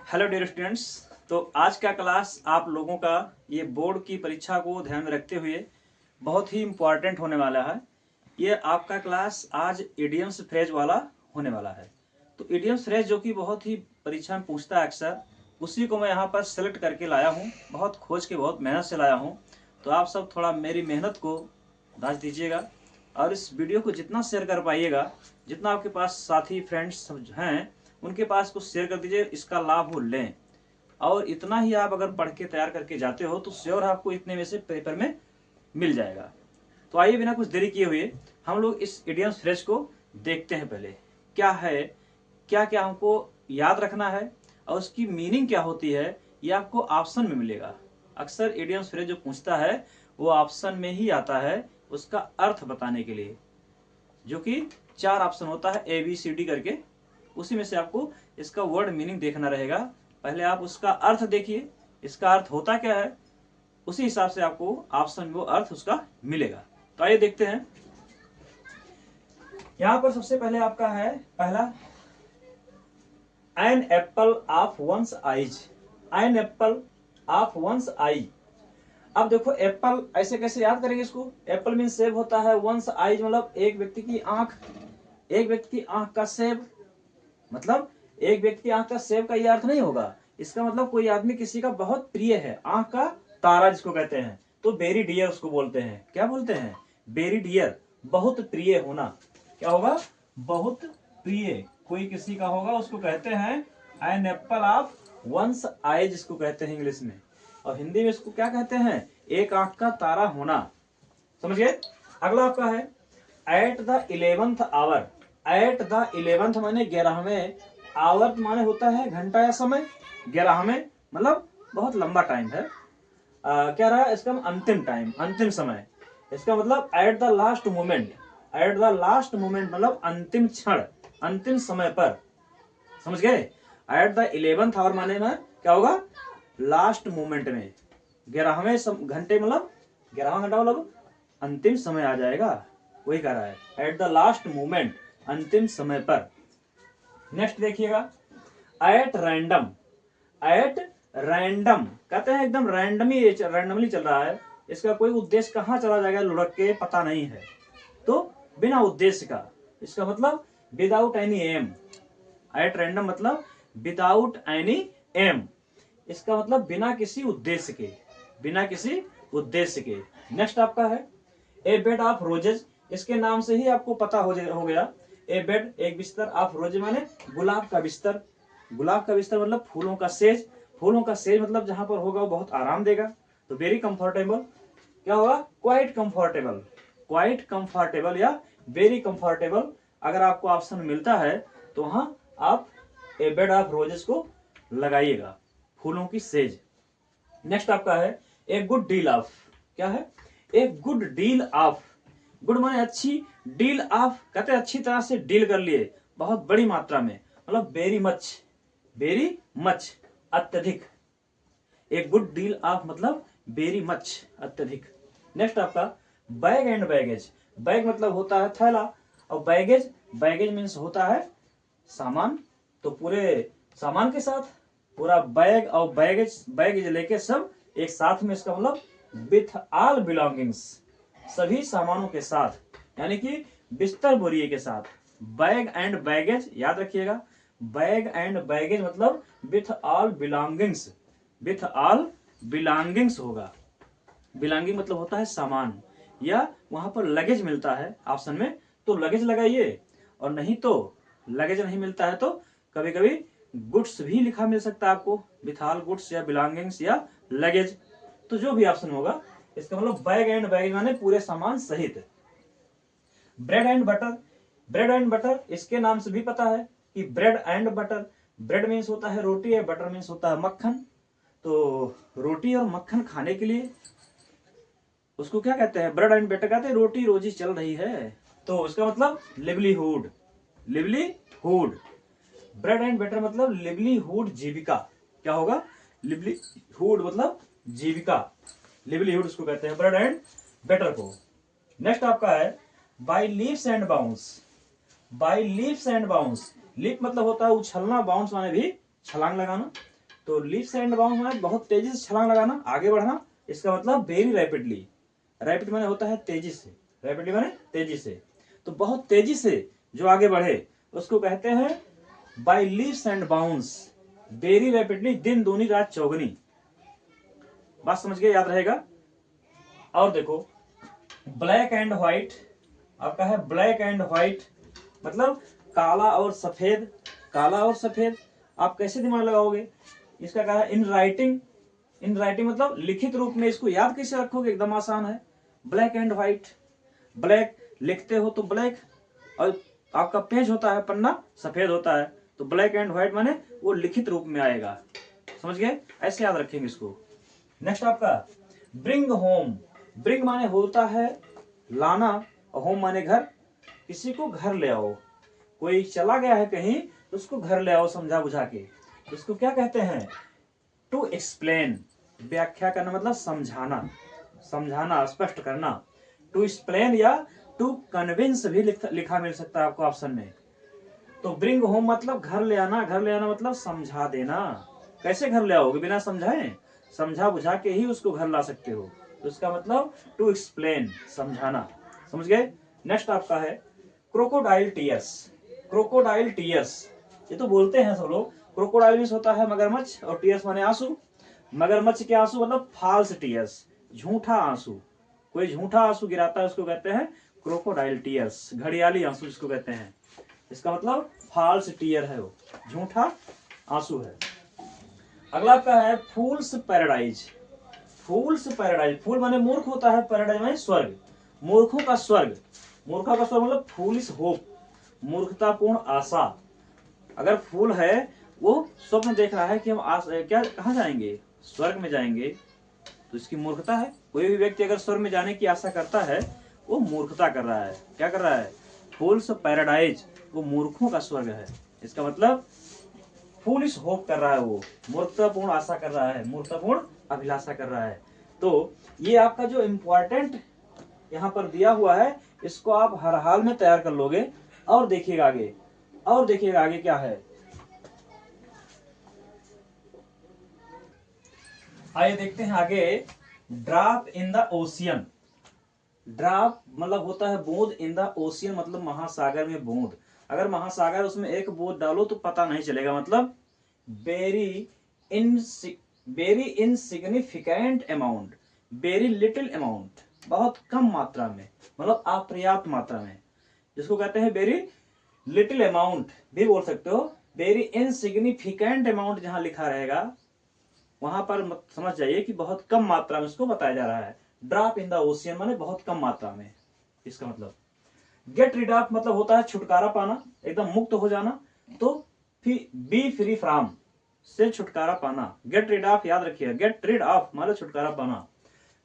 Hello dear students. तो आज का क्लास आप लोगों का ये बोर्ड की परीक्षा को ध्यान में रखते हुए बहुत ही इम्पोर्टेंट होने वाला है। ये आपका क्लास आज इडियम्स फ्रेज वाला होने वाला है। तो इडियम्स फ्रेज जो कि बहुत ही परीक्षा में पूछता है अक्सर, उसी को मैं यहाँ पर सेलेक्ट करके लाया हूँ। बहुत खोज के बहुत मेहनत से लाया हूँ। तो आप सब थोड़ा मेरी मेहनत को दाज दीजिएगा और इस वीडियो को जितना शेयर कर पाइएगा, जितना आपके पास साथी फ्रेंड्स हैं उनके पास कुछ शेयर कर दीजिए, इसका लाभ वो लें। और इतना ही आप अगर पढ़ के तैयार करके जाते हो तो श्योर आपको इतने में से पेपर में मिल जाएगा। तो आइए बिना कुछ देरी किए हुए हम लोग इस इडियम्स फ्रेज को देखते हैं। पहले क्या है, क्या क्या हमको याद रखना है और उसकी मीनिंग क्या होती है, ये आपको ऑप्शन में मिलेगा। अक्सर इडियम्स फ्रेज जो पूछता है वो ऑप्शन में ही आता है उसका अर्थ बताने के लिए, जो कि 4 ऑप्शन होता है ABCD करके। उसी में से आपको इसका वर्ड मीनिंग देखना रहेगा। पहले आप उसका अर्थ देखिए, इसका अर्थ होता क्या है, उसी हिसाब से आपको ऑप्शन में वो अर्थ उसका मिलेगा। तो आइए देखते हैं। यहां पर सबसे पहले आपका है पहला, an apple of one's eyes. An apple of one's eye. अब देखो एप्पल ऐसे कैसे याद करेंगे इसको। एप्पल मीन सेब होता है, वंस आईज मतलब एक व्यक्ति की आंख। एक व्यक्ति की आंख का सेब मतलब एक व्यक्ति की आंख का सेब का यह अर्थ नहीं होगा। इसका मतलब कोई आदमी किसी का बहुत प्रिय है, आंख का तारा जिसको कहते हैं। तो वेरी डियर उसको बोलते हैं। क्या बोलते हैं? वेरी डियर, बहुत प्रिय होना। क्या होगा? बहुत प्रिय कोई किसी का होगा उसको कहते हैं an apple of one's eye, जिसको कहते हैं इंग्लिश में। और हिंदी में इसको क्या कहते हैं? एक आंख का तारा होना। समझ गए? अगला आपका है at the 11th hour. At the 11th माने 11वें, आवर माने होता है घंटा या समय। 11वें मतलब बहुत लंबा टाइम है। क्या रहा इसका? अंतिम टाइम, अंतिम समय। इसका मतलब at the last moment. At the last moment मतलब अंतिम क्षण, अंतिम समय पर। समझ गए? एट द 11th आवर माने में क्या होगा? लास्ट मोमेंट में। 11वें घंटे मतलब 11वां घंटा मतलब अंतिम समय आ जाएगा, वही कह रहा है एट द लास्ट मोमेंट, अंतिम समय पर। नेक्स्ट देखिएगा, एट रैंडम। एट रैंडम कहते हैं एकदम रैंडमली चल रहा है। इसका कोई उद्देश्य कहाँ चला जाएगा लुढ़क के पता नहीं है, तो बिना उद्देश्य का। इसका मतलब without any aim. At random मतलब विदाउट एनी एम। इसका मतलब बिना किसी उद्देश्य के, बिना किसी उद्देश्य के। नेक्स्ट आपका है ए बेड ऑफ रोजेज। इसके नाम से ही आपको पता हो गया। ए बेड एक बिस्तर, ऑफ रोज माने गुलाब का बिस्तर। गुलाब का बिस्तर मतलब फूलों का सेज। फूलों का सेज मतलब जहां पर होगा वो बहुत आराम देगा। तो वेरी कंफर्टेबल क्या होगा? Quite comfortable. क्वाइट कंफर्टेबल या वेरी कंफर्टेबल अगर आपको ऑप्शन मिलता है तो वहां आप ए बेड ऑफ रोजेस को लगाइएगा, फूलों की सेज। नेक्स्ट आपका है ए गुड डील ऑफ। क्या है? A good deal of. Good माने अच्छी, डील ऑफ कहते हैं अच्छी तरह से डील कर लिए, बहुत बड़ी मात्रा में, मतलब वेरी मच। वेरी मच अत्यधिक। एक गुड डील ऑफ मतलब वेरी मच अत्यधिक। नेक्स्ट आपका बैग एंड बैगेज। बैग मतलब होता है थैला, और बैगेज, बैगेज मीन्स होता है सामान। तो पूरे सामान के साथ पूरा बैग और बैगेज, बैगेज लेके सब एक साथ में, इसका मतलब विथ ऑल बिलोंगिंग्स, सभी सामानों के साथ, यानी कि बिस्तर बोरिए के साथ। बैग एंड बैगेज याद रखिएगा। बैग एंड बैगेज मतलब with all belongings, with all belongings होगा। बिलोंगिंग मतलब होता है सामान, या वहां पर लगेज मिलता है ऑप्शन में तो लगेज लगाइए, और नहीं तो लगेज नहीं मिलता है तो कभी कभी गुड्स भी लिखा मिल सकता है आपको, विथ ऑल गुड्स या बिलोंगिंग्स या लगेज। तो जो भी ऑप्शन होगा, इसका मतलब बैग एंड बैगेज माने पूरे सामान सहित। Bread and butter. Bread and butter इसके नाम से भी पता है कि bread and butter. Bread means होता है रोटी है, बटर मीन्स होता है मक्खन। तो रोटी और मक्खन खाने के लिए उसको क्या कहते हैं? ब्रेड एंड बटर कहते हैं। रोटी रोजी चल रही है तो उसका मतलब livelihood, livelihood. Bread and butter मतलब लिवलीहुड, जीविका। क्या होगा? लिवलीहुड मतलब जीविका, लिवलीहुड उसको कहते हैं, ब्रेड एंड बटर को। नेक्स्ट आपका है by leaps and bounds. By leaps and bounds. Leap मतलब होता है उछलना, बाउंस माने भी छलांग लगाना। तो लीप्स एंड बाउंड माने बहुत तेजी से छलांग लगाना, आगे बढ़ना। इसका मतलब वेरी रैपिडली। रैपिड माने होता है तेजी से, रैपिडली माने तेजी से। तो बहुत तेजी से जो आगे बढ़े उसको कहते हैं by leaps and bounds, very rapidly, दिन दूनी रात चौगनी। बात समझ गए, याद रहेगा। और देखो ब्लैक एंड व्हाइट, आपका है ब्लैक एंड व्हाइट मतलब काला और सफेद, काला और सफेद। आप कैसे दिमाग लगाओगे, इसका कहा है इन राइटिंग। इन राइटिंग मतलब लिखित रूप में, इसको याद कैसे रखोगे, एकदम आसान है। ब्लैक एंड व्हाइट, ब्लैक लिखते हो तो ब्लैक, और आपका पेज होता है पन्ना सफेद होता है, तो ब्लैक एंड व्हाइट माने वो लिखित रूप में आएगा। समझ गए, ऐसे याद रखेंगे इसको। नेक्स्ट आपका ब्रिंग होम। ब्रिंग माने होता है लाना, और होम माने घर। किसी को घर ले आओ, कोई चला गया है कहीं तो उसको घर ले आओ समझा बुझा के, उसको क्या कहते हैं, टू एक्सप्लेन। व्याख्या करना मतलब समझाना, समझाना स्पष्ट करना। टू एक्सप्लेन या टू कन्विंस भी लिखा मिल सकता है आपको ऑप्शन में। तो ब्रिंग होम मतलब घर ले आना, घर ले आना मतलब समझा देना। कैसे घर ले आओगे, बिना समझाए, समझा बुझा के ही उसको घर ला सकते हो, तो इसका मतलब टू एक्सप्लेन, समझाना। समझ गए। नेक्स्ट आपका है क्रोकोडाइल टीयर्स। क्रोकोडाइल टीयर्स, ये तो बोलते हैं सब लोग। क्रोकोडाइल मींस होता है मगरमच्छ, और टीयर्स माने आंसू। मगरमच्छ के आंसू मतलब फॉल्स टीयर्स, झूठा आंसू। कोई झूठा आंसू गिराता है उसको कहते हैं क्रोकोडाइल टीयर्स, घड़ियाली आंसू जिसको कहते हैं। इसका मतलब फॉल्स टीयर है, वो झूठा आंसू है। अगला आपका है फूल्स पैराडाइज। फूल्स पैराडाइज, फूल माने मूर्ख होता है, पैराडाइज माने स्वर्ग, मूर्खों का स्वर्ग। मूर्खों का स्वर्ग मतलब फूलिश होप, मूर्खतापूर्ण आशा। अगर फूल है वो स्वप्न देख रहा है कि हम क्या कहाँ जाएंगे, स्वर्ग में जाएंगे, तो इसकी मूर्खता है। कोई भी व्यक्ति अगर स्वर्ग में जाने की आशा करता है वो मूर्खता कर रहा है। क्या कर रहा है, फूल्स पैराडाइज, वो मूर्खों का स्वर्ग है। इसका मतलब फूलिश होप कर रहा है, वो मूर्खतापूर्ण आशा कर रहा है, मूर्खतापूर्ण अभिलाषा कर रहा है। तो ये आपका जो इम्पोर्टेंट यहाँ पर दिया हुआ है, इसको आप हर हाल में तैयार कर लोगे। और देखिएगा आगे, और देखिएगा आगे क्या है। आइए देखते हैं आगे। Drop in the ocean. Drop मतलब होता है बूंद, इन द ओशियन मतलब महासागर में बूंद। अगर महासागर उसमें एक बूंद डालो तो पता नहीं चलेगा, मतलब very very insignificant amount, very little amount, बहुत कम मात्रा में, मतलब अपर्याप्त मात्रा में, जिसको कहते हैं वेरी लिटिल अमाउंट भी बोल सकते हो। वेरी इनसिग्निफिकेंट अमाउंट जहां लिखा रहेगा वहां पर समझ जाइए कि बहुत कम मात्रा में उसको बताया जा रहा है। ड्रॉप इन द ओशियन माने बहुत कम मात्रा में। इसका मतलब गेट रिड ऑफ मतलब होता है छुटकारा पाना, एकदम मुक्त हो जाना। तो बी फ्री फ्रॉम से छुटकारा पाना। गेट रिड ऑफ याद रखिए, गेट रिड ऑफ मतलब छुटकारा पाना।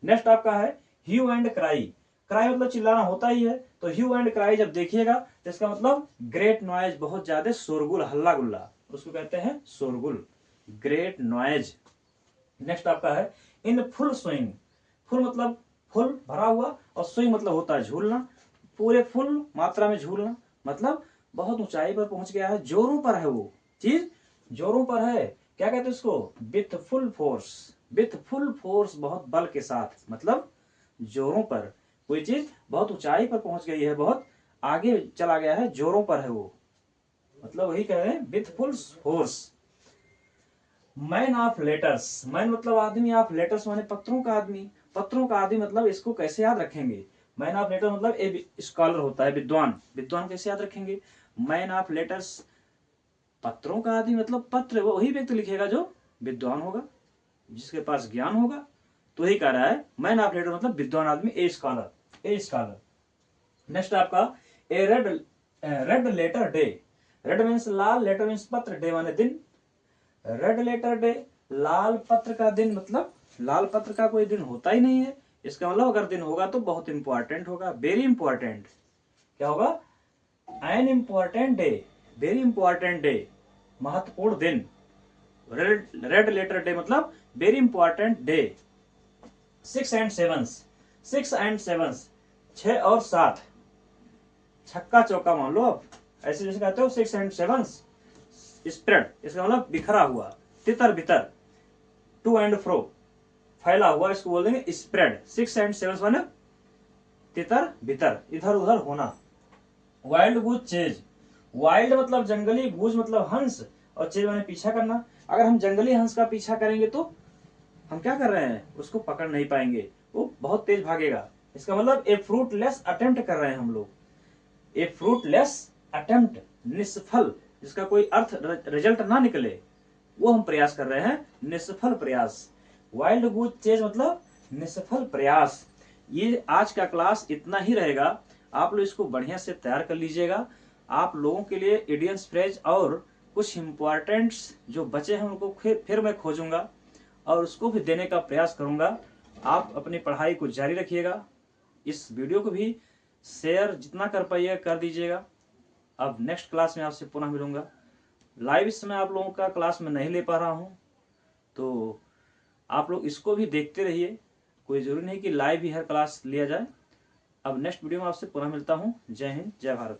नेक्स्ट आपका है ह्यू एंड क्राई। क्राई मतलब चिल्लाना होता ही है, तो ह्यू एंड क्राई जब देखिएगा तो इसका मतलब ग्रेट नॉइज, बहुत ज्यादा शोरगुल, हल्ला गुल्ला, उसको कहते हैं शोरगुल, ग्रेट नॉइज। नेक्स्ट आपका है इन फुल स्विंग। फुल मतलब फुल भरा हुआ, और स्विंग मतलब होता है झूलना, पूरे फुल मात्रा में झूलना, मतलब बहुत ऊंचाई पर पहुंच गया है, जोरों पर है वो चीज, जोरों पर है। क्या कहते हैं इसको, with full force. With full force बहुत बल के साथ, मतलब जोरों पर कोई चीज बहुत ऊंचाई पर पहुंच गई है, बहुत आगे चला गया है, जोरों पर है वो, मतलब वही कह रहे हैं with full force. Man of letters, man मतलब आदमी, ऑफ लेटर्स माने पत्रों का आदमी, पत्रों का आदमी, मतलब इसको कैसे याद रखेंगे, मैन ऑफ लेटर मतलब ए स्कॉलर होता है, विद्वान। विद्वान कैसे याद रखेंगे, मैन ऑफ लेटर्स, पत्रों का आदमी मतलब पत्र वही व्यक्ति लिखेगा जो विद्वान होगा, जिसके पास ज्ञान होगा। तो ही कह रहा है मैन ऑफ लेटर मतलब विद्वान आदमी, a scholar, a scholar. Next आपका a red, red letter day. Red means लाल, लेटर मीन्स पत्र, डे माने दिन। रेड लेटर डे लाल पत्र का दिन, मतलब लाल पत्र का कोई दिन होता ही नहीं है। इसका मतलब अगर दिन होगा तो बहुत इंपॉर्टेंट होगा, वेरी इंपॉर्टेंट। क्या होगा, an important day, very important day, महत्वपूर्ण दिन। रेड लेटर डे मतलब very important day. 6 and 7, 6 and 7, 6 और 7, छक्का चौका मान लो आप, ऐसे जैसे कहते हो 6 and 7 स्प्रेड, इसका मतलब बिखरा हुआ, तितर बितर, टू एंड फ्रो, फैला हुआ, इसको बोल देंगे स्प्रेड। 6 and 7 माने तितर बितर, इधर उधर होना। वाइल्ड गूज चेज, वाइल्ड मतलब जंगली, गूज मतलब हंस, और चेज माने पीछा करना। अगर हम जंगली हंस का पीछा करेंगे तो हम क्या कर रहे हैं, उसको पकड़ नहीं पाएंगे, वो बहुत तेज भागेगा। इसका मतलब ए फ्रूटलेस अटेम्प्ट कर रहे हैं हम लोग, ए फ्रूटलेस अटेम्प्ट, निष्फल, जिसका कोई अर्थ रिजल्ट ना निकले, वो हम प्रयास कर रहे हैं, निष्फल प्रयास। वाइल्ड गूज चेज मतलब निष्फल प्रयास। ये आज का क्लास इतना ही रहेगा, आप लोग इसको बढ़िया से तैयार कर लीजिएगा। आप लोगों के लिए इडियम्स फ्रेज और कुछ इंपॉर्टेंट्स जो बचे हैं उनको फिर मैं खोजूंगा और उसको भी देने का प्रयास करूंगा। आप अपनी पढ़ाई को जारी रखिएगा, इस वीडियो को भी शेयर जितना कर पाइएगा कर दीजिएगा। अब नेक्स्ट क्लास में आपसे पुनः मिलूंगा। लाइव इस समय आप लोगों का क्लास में नहीं ले पा रहा हूँ, तो आप लोग इसको भी देखते रहिए, कोई जरूरी नहीं कि लाइव ही हर क्लास लिया जाए। अब नेक्स्ट वीडियो में आपसे पुनः मिलता हूँ। जय हिंद, जय भारत।